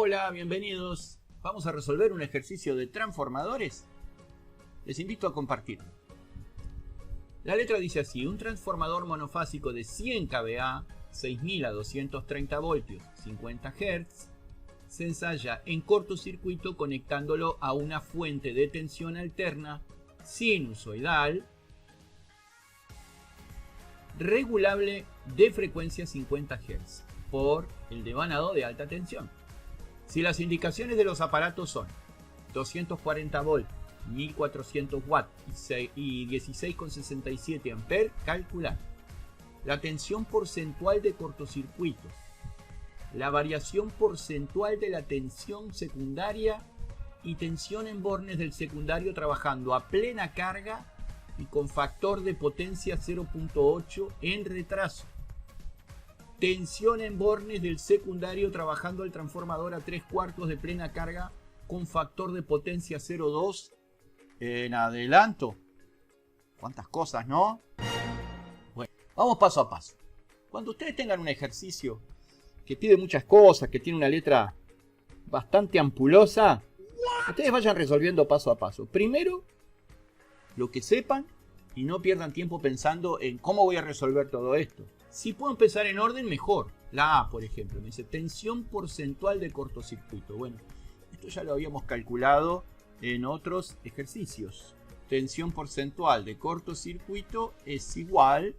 Hola, bienvenidos. Vamos a resolver un ejercicio de transformadores. Les invito a compartirlo. La letra dice así: un transformador monofásico de 100 kVA, 6000 a 230 voltios, 50 Hz, se ensaya en cortocircuito conectándolo a una fuente de tensión alterna sinusoidal regulable de frecuencia 50 Hz por el devanado de alta tensión. Si las indicaciones de los aparatos son 240 volts, 1400 watts y 16,67 amperes, calcular la tensión porcentual de cortocircuito, la variación porcentual de la tensión secundaria y tensión en bornes del secundario trabajando a plena carga y con factor de potencia 0.8 en retraso. Tensión en bornes del secundario trabajando el transformador a 3/4 de plena carga con factor de potencia 0.2 en adelanto. ¿Cuántas cosas, no? Bueno, vamos paso a paso. Cuando ustedes tengan un ejercicio que pide muchas cosas, que tiene una letra bastante ampulosa, ustedes vayan resolviendo paso a paso. Primero, lo que sepan y no pierdan tiempo pensando en cómo voy a resolver todo esto. Si puedo empezar en orden, mejor. La A, por ejemplo, me dice tensión porcentual de cortocircuito. Bueno, esto ya lo habíamos calculado en otros ejercicios. Tensión porcentual de cortocircuito es igual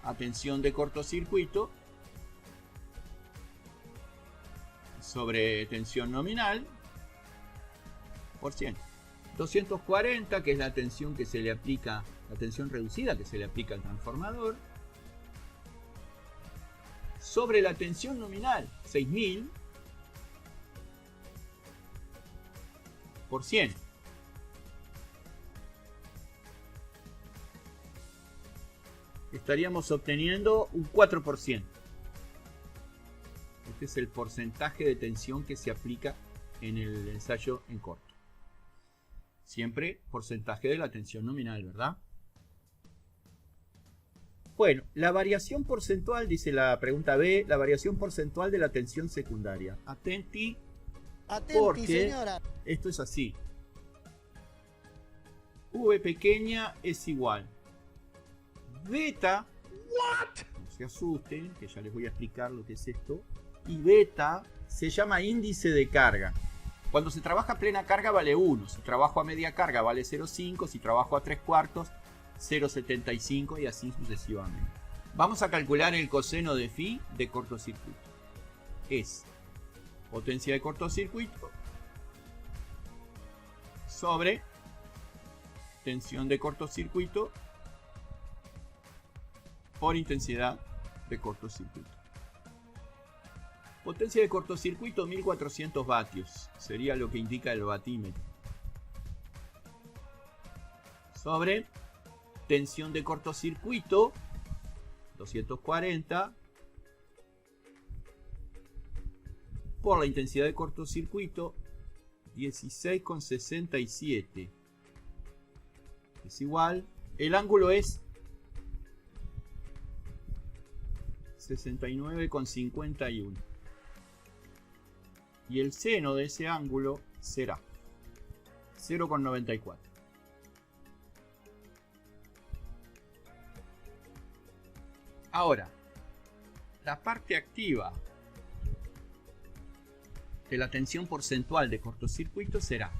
a tensión de cortocircuito sobre tensión nominal por 100. 240, que es la tensión que se le aplica, la tensión reducida que se le aplica al transformador, sobre la tensión nominal, 6000 por 100. Estaríamos obteniendo un 4%. Este es el porcentaje de tensión que se aplica en el ensayo en corto. Siempre porcentaje de la tensión nominal, ¿verdad? Bueno, la variación porcentual, dice la pregunta B, la variación porcentual de la tensión secundaria. Atenti, porque señora, esto es así. V pequeña es igual. Beta, no se asusten, que ya les voy a explicar lo que es esto. Y beta se llama índice de carga. Cuando se trabaja a plena carga vale 1, si trabajo a media carga vale 0,5, si trabajo a 3/4, 0,75 y así sucesivamente. Vamos a calcular el coseno de phi de cortocircuito. Es potencia de cortocircuito sobre tensión de cortocircuito por intensidad de cortocircuito. Potencia de cortocircuito 1400 vatios, sería lo que indica el vatímetro. Sobre tensión de cortocircuito 240 por la intensidad de cortocircuito 16,67 es igual, el ángulo es 69,51 y el seno de ese ángulo será 0,94. Ahora, la parte activa de la tensión porcentual de cortocircuito será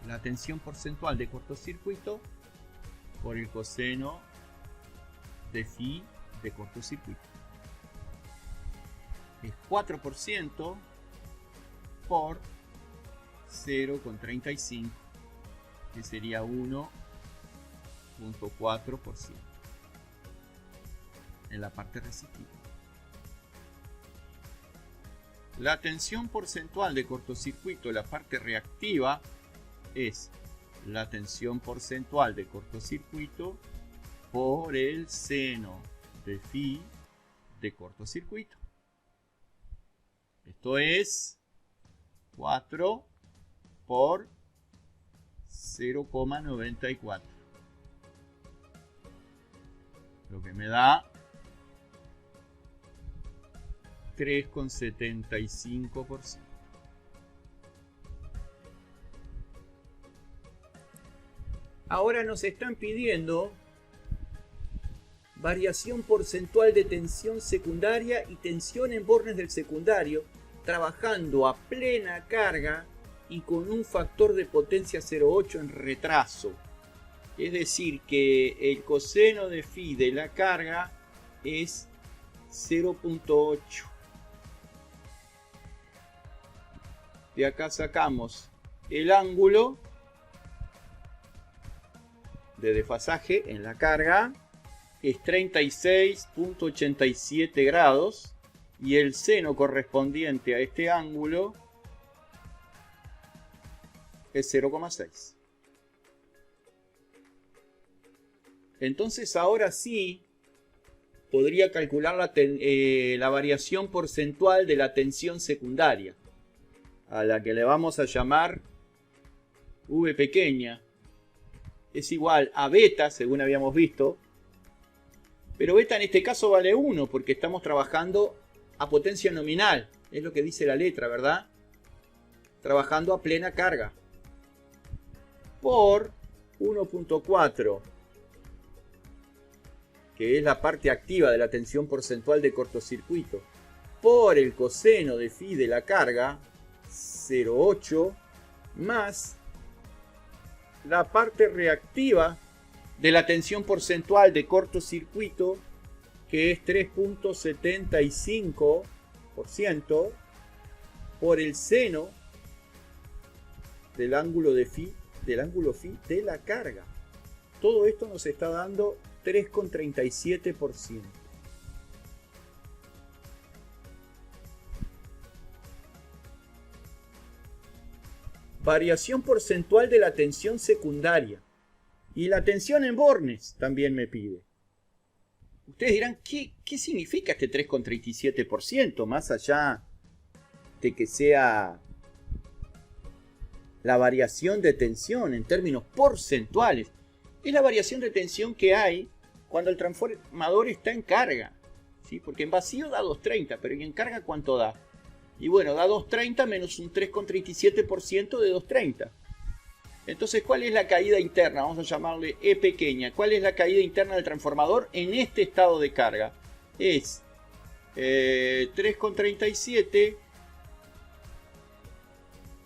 la tensión porcentual de cortocircuito por el coseno de phi de cortocircuito. Es 4% por 0,35, que sería 1,4% en la parte resistiva. La tensión porcentual de cortocircuito, la parte reactiva, es la tensión porcentual de cortocircuito por el seno de phi de cortocircuito. Esto es 4 por 0,94. Lo que me da 3,75%. Ahora nos están pidiendo variación porcentual de tensión secundaria y tensión en bornes del secundario, trabajando a plena carga y con un factor de potencia 0,8 en retraso. Es decir, que el coseno de phi de la carga es 0,8. De acá sacamos el ángulo de desfasaje en la carga, es 36,87 grados, y el seno correspondiente a este ángulo es 0,6. Entonces ahora sí podría calcular la variación porcentual de la tensión secundaria, a la que le vamos a llamar V pequeña. Es igual a beta, según habíamos visto, pero beta en este caso vale 1 porque estamos trabajando a potencia nominal, es lo que dice la letra, ¿verdad? Trabajando a plena carga, por 1,4, que es la parte activa de la tensión porcentual de cortocircuito, por el coseno de phi de la carga, 0,8, más la parte reactiva de la tensión porcentual de cortocircuito, que es 3,75%, por el seno del ángulo phi de la carga. Todo esto nos está dando 3,37%. Variación porcentual de la tensión secundaria. Y la tensión en bornes también me pide. Ustedes dirán, ¿qué significa este 3,37%? Más allá de que sea la variación de tensión en términos porcentuales. Es la variación de tensión que hay cuando el transformador está en carga, ¿sí? Porque en vacío da 230, pero en carga ¿cuánto da? Y bueno, da 230 menos un 3,37% de 230. Entonces, ¿cuál es la caída interna? Vamos a llamarle E pequeña. ¿Cuál es la caída interna del transformador en este estado de carga? Es 3,37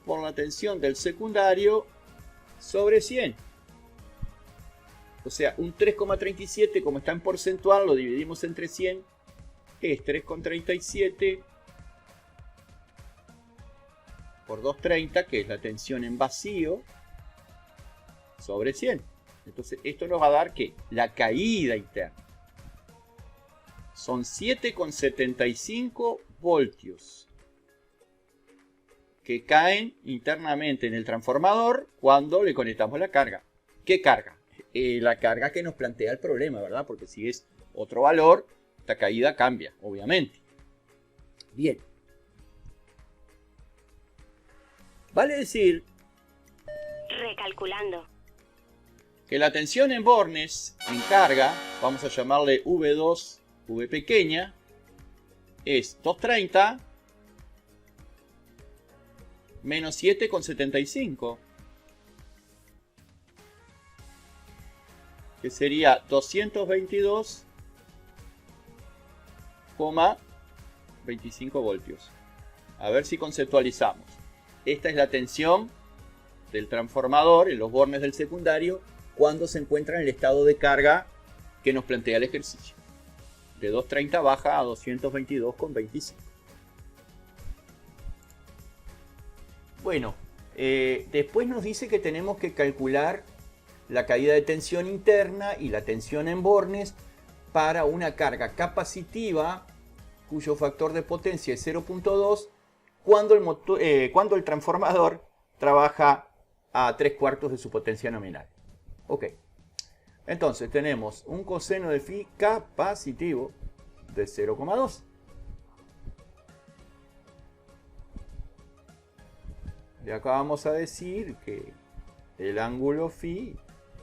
por la tensión del secundario sobre 100. O sea, un 3,37, como está en porcentual, lo dividimos entre 100, es 3,37 por 230, que es la tensión en vacío, sobre 100. Entonces, esto nos va a dar que la caída interna son 7,75 voltios que caen internamente en el transformador cuando le conectamos la carga. ¿Qué carga? La carga que nos plantea el problema, ¿verdad? Porque si es otro valor, esta caída cambia, obviamente. Bien. Vale decir, recalculando, que la tensión en bornes en carga, vamos a llamarle V2, V pequeña, es 230 menos 7,75, que sería 222,25 voltios. A ver si conceptualizamos. Esta es la tensión del transformador en los bornes del secundario cuando se encuentra en el estado de carga que nos plantea el ejercicio. De 230 baja a 222,25. Bueno, después nos dice que tenemos que calcular la caída de tensión interna y la tensión en bornes para una carga capacitiva cuyo factor de potencia es 0,2 cuando el transformador trabaja a 3/4 de su potencia nominal. Ok, entonces tenemos un coseno de phi capacitivo de 0,2. Y acá vamos a decir que el ángulo phi,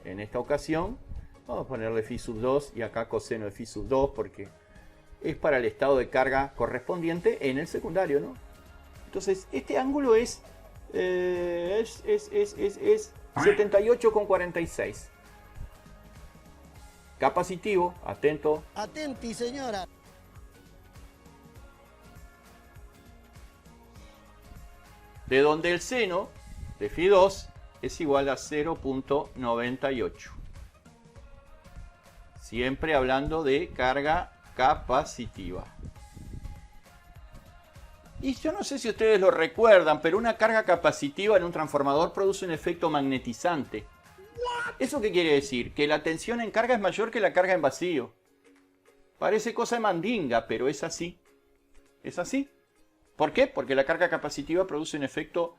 en esta ocasión, vamos a ponerle phi sub 2 y acá coseno de phi sub 2 porque es para el estado de carga correspondiente en el secundario, ¿no? Entonces, este ángulo es 78,46. Capacitivo, atento. Atenti, señora. De donde el seno de Φ2 es igual a 0,98. Siempre hablando de carga capacitiva. Y yo no sé si ustedes lo recuerdan, pero una carga capacitiva en un transformador produce un efecto magnetizante. ¿Eso qué quiere decir? Que la tensión en carga es mayor que la carga en vacío. Parece cosa de mandinga, pero es así. ¿Es así? ¿Por qué? Porque la carga capacitiva produce un efecto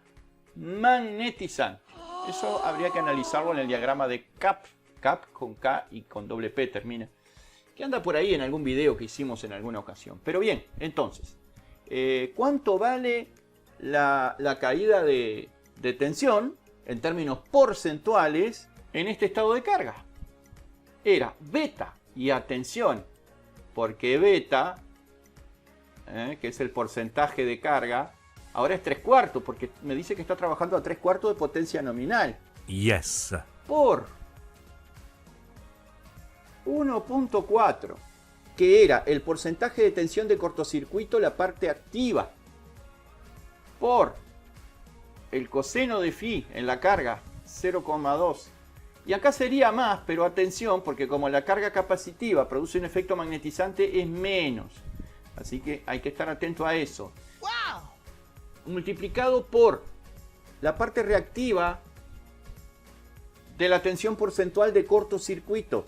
magnetizante. Eso habría que analizarlo en el diagrama de CAP. CAP con K y con doble P termina. Que anda por ahí en algún video que hicimos en alguna ocasión. Pero bien, entonces, ¿cuánto vale la caída de tensión en términos porcentuales en este estado de carga? Era beta, y atención, porque beta, que es el porcentaje de carga, ahora es 3/4, porque me dice que está trabajando a 3/4 de potencia nominal. Yes. Por 1,4, que era el porcentaje de tensión de cortocircuito, la parte activa, por el coseno de Φ en la carga, 0,2. Y acá sería más, pero atención, porque como la carga capacitiva produce un efecto magnetizante, es menos. Así que hay que estar atento a eso. ¡Wow! Multiplicado por la parte reactiva de la tensión porcentual de cortocircuito,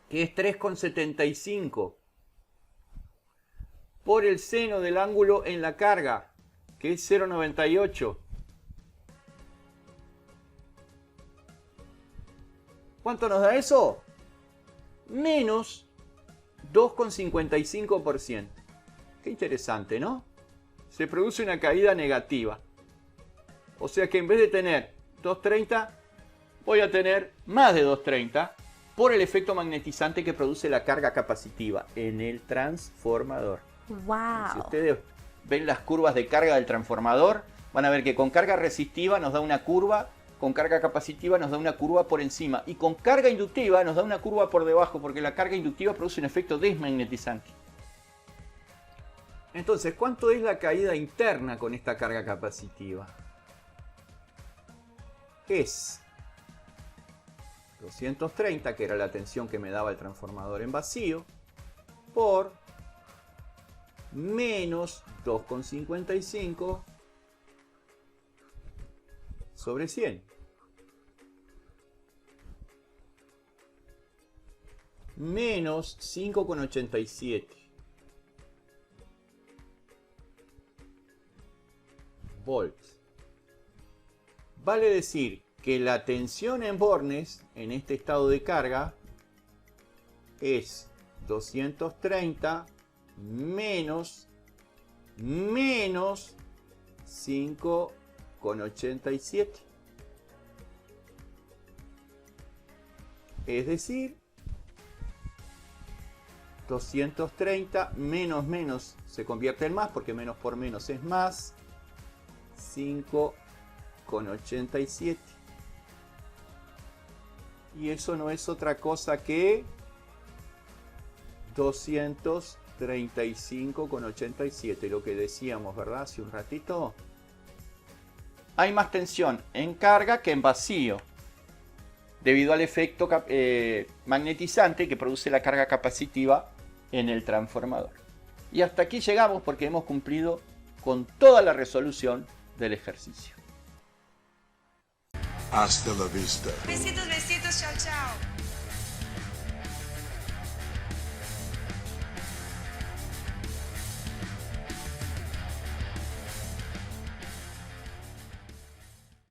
que es 3,75, por el seno del ángulo en la carga, que es 0,98. ¿Cuánto nos da eso? Menos 2,55%. Qué interesante, ¿no? Se produce una caída negativa. O sea que en vez de tener 2,30, voy a tener más de 2,30 por el efecto magnetizante que produce la carga capacitiva en el transformador. Wow. Si ustedes ven las curvas de carga del transformador, van a ver que con carga resistiva nos da una curva, con carga capacitiva nos da una curva por encima, y con carga inductiva nos da una curva por debajo, porque la carga inductiva produce un efecto desmagnetizante. Entonces, ¿cuánto es la caída interna con esta carga capacitiva? Es 230, que era la tensión que me daba el transformador en vacío, por menos 2,55 sobre 100. Menos 5,87 volts. Vale decir que la tensión en bornes en este estado de carga es 230 menos 5,87. Es decir, 230 menos se convierte en más, porque menos por menos es más, 5,87. Y eso no es otra cosa que 235,87, lo que decíamos, ¿verdad? Hace un ratito. Hay más tensión en carga que en vacío, debido al efecto magnetizante que produce la carga capacitiva en el transformador. Y hasta aquí llegamos porque hemos cumplido con toda la resolución del ejercicio. Hasta la vista. Besitos, besitos, chao, chao.